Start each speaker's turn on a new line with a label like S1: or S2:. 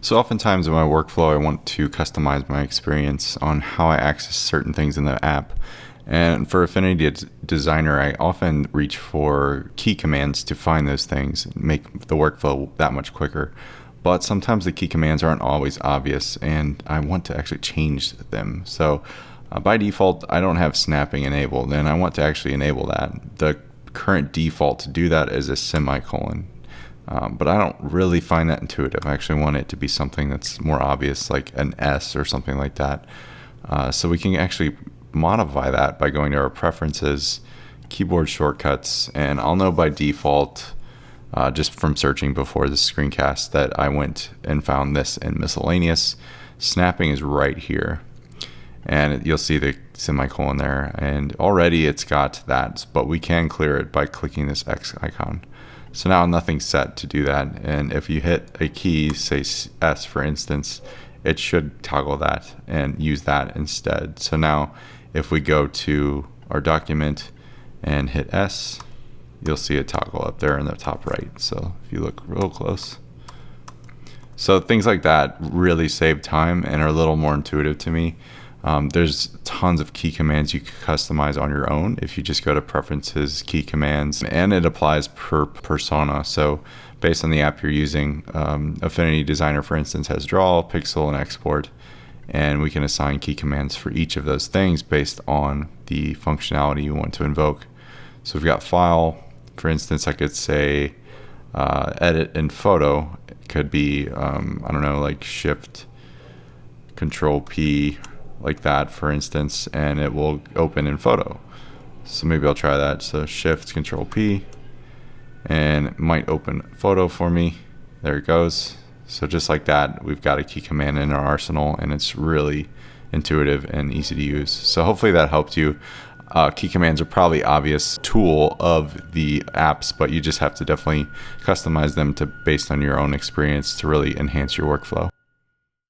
S1: So oftentimes in my workflow, I want to customize my experience on how I access certain things in the app. And for Affinity Designer, I often reach for key commands to find those things, and make the workflow that much quicker. But sometimes the key commands aren't always obvious, and I want to actually change them. So by default, I don't have snapping enabled, and I want to actually enable that. The current default to do that is a semicolon. But I don't really find that intuitive. I actually want it to be something that's more obvious, like an S or something like that. So we can actually modify that by going to our preferences, keyboard shortcuts, and I'll know by default, just from searching before the screencast, that I went and found this in miscellaneous. Snapping is right here. And you'll see the semicolon there. And already it's got that, but we can clear it by clicking this X icon. So now nothing's set to do that, and if you hit a key, say S for instance, it should toggle that and use that instead. So now if we go to our document and hit S, you'll see a toggle up there in the top right. So if you look real close. So things like that really save time and are a little more intuitive to me. There's tons of key commands you can customize on your own if you just go to preferences, key commands, and it applies per persona. So based on the app you're using, Affinity Designer, for instance, has draw, pixel, and export, and we can assign key commands for each of those things based on the functionality you want to invoke. So we've got file, for instance, I could say edit in photo. It could be, I don't know, like Shift, Control P, like that, for instance, and it will open in photo. So maybe I'll try that. So Shift Control P, and it might open photo for me. There it goes. So just like that, we've got a key command in our arsenal, and it's really intuitive and easy to use. So hopefully that helped you. Key commands are probably obvious tool of the apps, but you just have to definitely customize them to based on your own experience to really enhance your workflow.